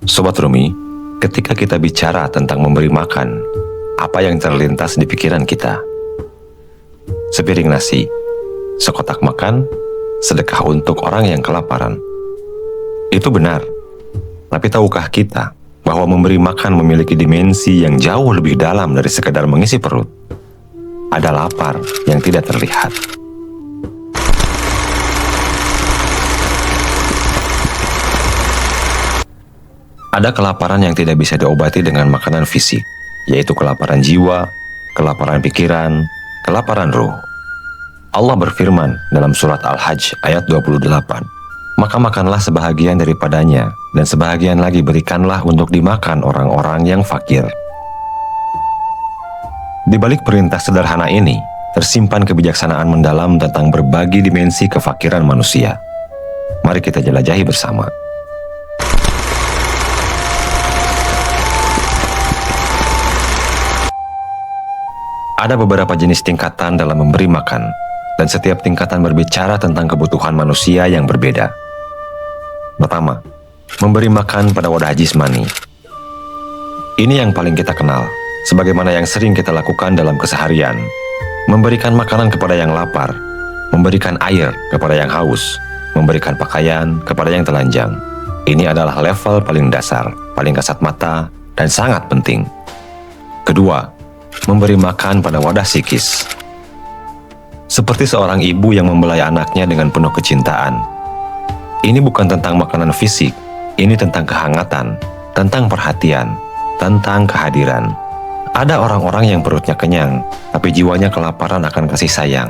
Sobat Rumi, ketika kita bicara tentang memberi makan, apa yang terlintas di pikiran kita? Sepiring nasi, sekotak makan, sedekah untuk orang yang kelaparan. Itu benar, tapi tahukah kita bahwa memberi makan memiliki dimensi yang jauh lebih dalam dari sekedar mengisi perut? Ada lapar yang tidak terlihat. Ada kelaparan yang tidak bisa diobati dengan makanan fisik, yaitu kelaparan jiwa, kelaparan pikiran, kelaparan ruh. Allah berfirman dalam surat Al-Hajj ayat 28, "Maka makanlah sebahagian daripadanya, dan sebahagian lagi berikanlah untuk dimakan orang-orang yang fakir." Di balik perintah sederhana ini, tersimpan kebijaksanaan mendalam tentang berbagi dimensi kefakiran manusia. Mari kita jelajahi bersama. Ada beberapa jenis tingkatan dalam memberi makan, dan setiap tingkatan berbicara tentang kebutuhan manusia yang berbeda. Pertama, memberi makan pada wadah jismani. Ini yang paling kita kenal, sebagaimana yang sering kita lakukan dalam keseharian. Memberikan makanan kepada yang lapar, memberikan air kepada yang haus, memberikan pakaian kepada yang telanjang. Ini adalah level paling dasar, paling kasat mata, dan sangat penting. Kedua, memberi makan pada wadah psikis. Seperti seorang ibu yang membelai anaknya dengan penuh kecintaan. Ini bukan tentang makanan fisik, ini tentang kehangatan, tentang perhatian, tentang kehadiran. Ada orang-orang yang perutnya kenyang, tapi jiwanya kelaparan akan kasih sayang,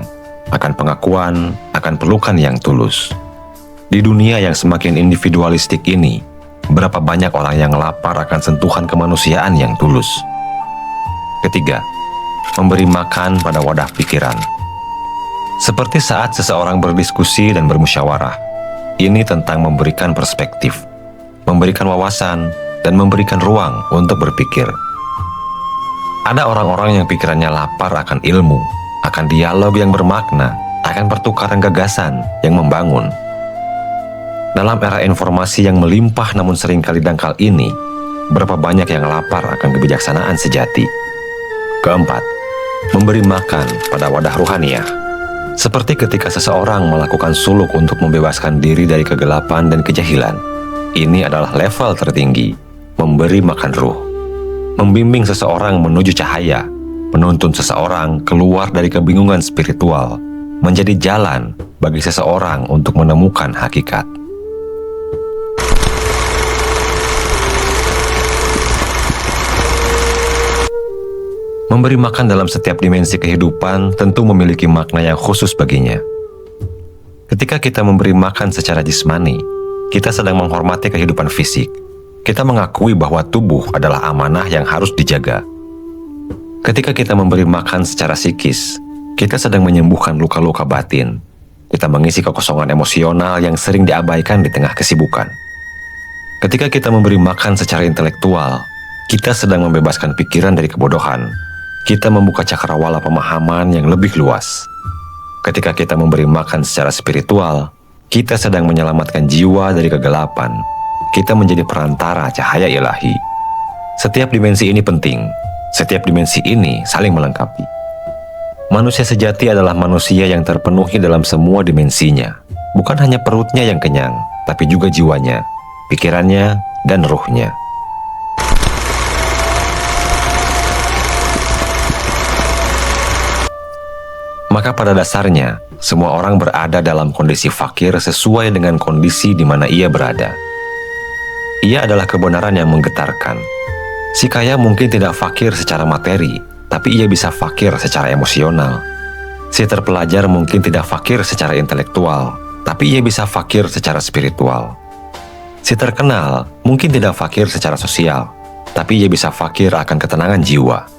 akan pengakuan, akan pelukan yang tulus. Di dunia yang semakin individualistik ini, berapa banyak orang yang lapar akan sentuhan kemanusiaan yang tulus. Ketiga, memberi makan pada wadah pikiran. Seperti saat seseorang berdiskusi dan bermusyawarah, ini tentang memberikan perspektif, memberikan wawasan, dan memberikan ruang untuk berpikir. Ada orang-orang yang pikirannya lapar akan ilmu, akan dialog yang bermakna, akan pertukaran gagasan yang membangun. Dalam era informasi yang melimpah namun seringkali dangkal ini, berapa banyak yang lapar akan kebijaksanaan sejati. Keempat, memberi makan pada wadah ruhaniyah. Seperti ketika seseorang melakukan suluk untuk membebaskan diri dari kegelapan dan kejahilan. Ini adalah level tertinggi, memberi makan ruh. Membimbing seseorang menuju cahaya, menuntun seseorang keluar dari kebingungan spiritual, menjadi jalan bagi seseorang untuk menemukan hakikat. Memberi makan dalam setiap dimensi kehidupan tentu memiliki makna yang khusus baginya. Ketika kita memberi makan secara jismani, kita sedang menghormati kehidupan fisik. Kita mengakui bahwa tubuh adalah amanah yang harus dijaga. Ketika kita memberi makan secara psikis, kita sedang menyembuhkan luka-luka batin. Kita mengisi kekosongan emosional yang sering diabaikan di tengah kesibukan. Ketika kita memberi makan secara intelektual, kita sedang membebaskan pikiran dari kebodohan. Kita membuka cakrawala pemahaman yang lebih luas. Ketika kita memberi makan secara spiritual, kita sedang menyelamatkan jiwa dari kegelapan. Kita menjadi perantara cahaya ilahi. Setiap dimensi ini penting. Setiap dimensi ini saling melengkapi. Manusia sejati adalah manusia yang terpenuhi dalam semua dimensinya. Bukan hanya perutnya yang kenyang, tapi juga jiwanya, pikirannya, dan ruhnya. Maka pada dasarnya, semua orang berada dalam kondisi fakir sesuai dengan kondisi di mana ia berada. Ia adalah kebenaran yang menggetarkan. Si kaya mungkin tidak fakir secara materi, tapi ia bisa fakir secara emosional. Si terpelajar mungkin tidak fakir secara intelektual, tapi ia bisa fakir secara spiritual. Si terkenal mungkin tidak fakir secara sosial, tapi ia bisa fakir akan ketenangan jiwa.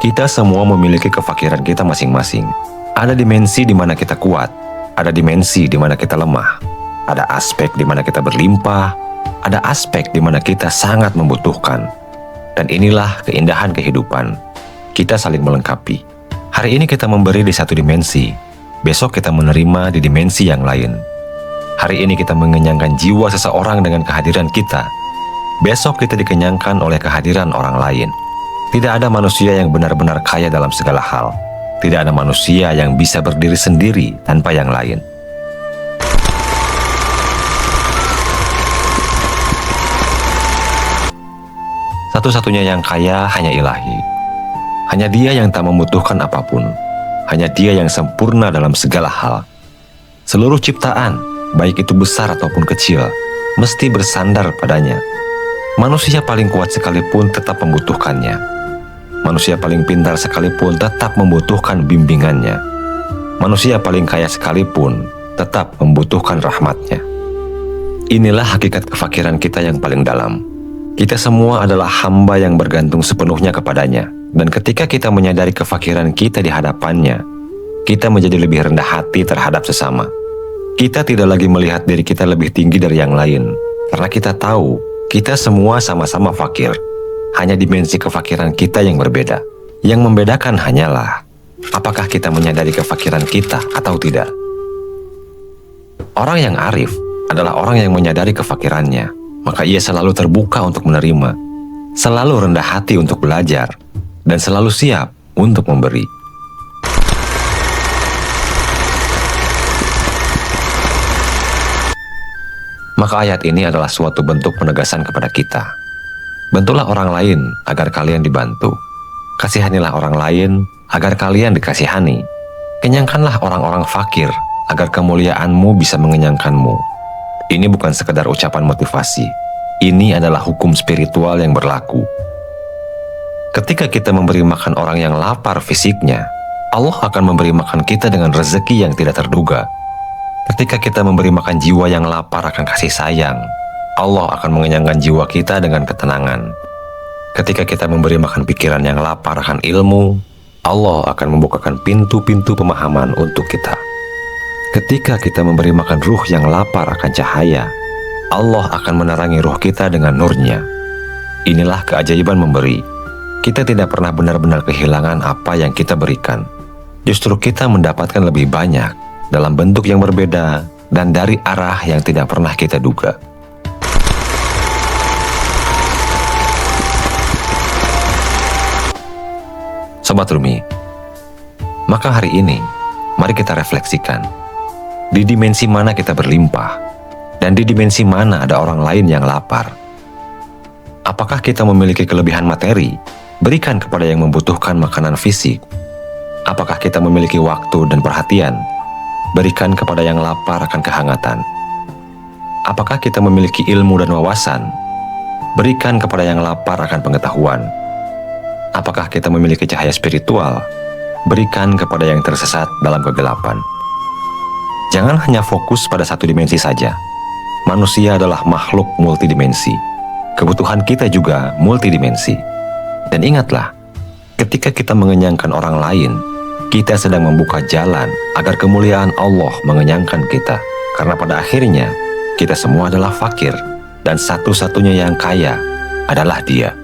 Kita semua memiliki kefakiran kita masing-masing. Ada dimensi di mana kita kuat, ada dimensi di mana kita lemah, ada aspek di mana kita berlimpah, ada aspek di mana kita sangat membutuhkan. Dan inilah keindahan kehidupan. Kita saling melengkapi. Hari ini kita memberi di satu dimensi, besok kita menerima di dimensi yang lain. Hari ini kita mengenyangkan jiwa seseorang dengan kehadiran kita. Besok kita dikenyangkan oleh kehadiran orang lain. Tidak ada manusia yang benar-benar kaya dalam segala hal. Tidak ada manusia yang bisa berdiri sendiri tanpa yang lain. Satu-satunya yang kaya hanya Ilahi. Hanya Dia yang tak membutuhkan apapun. Hanya Dia yang sempurna dalam segala hal. Seluruh ciptaan, baik itu besar ataupun kecil, mesti bersandar padanya. Manusia paling kuat sekalipun tetap membutuhkannya. Manusia paling pintar sekalipun tetap membutuhkan bimbingannya. Manusia paling kaya sekalipun tetap membutuhkan rahmatnya. Inilah hakikat kefakiran kita yang paling dalam. Kita semua adalah hamba yang bergantung sepenuhnya kepadanya. Dan ketika kita menyadari kefakiran kita di hadapannya, kita menjadi lebih rendah hati terhadap sesama. Kita tidak lagi melihat diri kita lebih tinggi dari yang lain, karena kita tahu kita semua sama-sama fakir. Hanya dimensi kefakiran kita yang berbeda. Yang membedakan hanyalah apakah kita menyadari kefakiran kita atau tidak. Orang yang arif adalah orang yang menyadari kefakirannya, maka ia selalu terbuka untuk menerima, selalu rendah hati untuk belajar, dan selalu siap untuk memberi. Maka ayat ini adalah suatu bentuk penegasan kepada kita. Bantulah orang lain agar kalian dibantu. Kasihanilah orang lain agar kalian dikasihani. Kenyangkanlah orang-orang fakir agar kemuliaanmu bisa mengenyangkanmu. Ini bukan sekedar ucapan motivasi. Ini adalah hukum spiritual yang berlaku. Ketika kita memberi makan orang yang lapar fisiknya, Allah akan memberi makan kita dengan rezeki yang tidak terduga. Ketika kita memberi makan jiwa yang lapar akan kasih sayang, Allah akan mengenyangkan jiwa kita dengan ketenangan. Ketika kita memberi makan pikiran yang lapar akan ilmu, Allah akan membukakan pintu-pintu pemahaman untuk kita. Ketika kita memberi makan ruh yang lapar akan cahaya, Allah akan menerangi ruh kita dengan nur-Nya. Inilah keajaiban memberi. Kita tidak pernah benar-benar kehilangan apa yang kita berikan. Justru kita mendapatkan lebih banyak dalam bentuk yang berbeda dan dari arah yang tidak pernah kita duga. Sobat Rumi, maka hari ini, mari kita refleksikan. Di dimensi mana kita berlimpah, dan di dimensi mana ada orang lain yang lapar. Apakah kita memiliki kelebihan materi? Berikan kepada yang membutuhkan makanan fisik. Apakah kita memiliki waktu dan perhatian? Berikan kepada yang lapar akan kehangatan. Apakah kita memiliki ilmu dan wawasan? Berikan kepada yang lapar akan pengetahuan. Apakah kita memiliki cahaya spiritual? Berikan kepada yang tersesat dalam kegelapan. Jangan hanya fokus pada satu dimensi saja. Manusia adalah makhluk multidimensi. Kebutuhan kita juga multidimensi. Dan ingatlah, ketika kita mengenyangkan orang lain, kita sedang membuka jalan agar kemuliaan Allah mengenyangkan kita. Karena pada akhirnya, kita semua adalah fakir, dan satu-satunya yang kaya adalah Dia.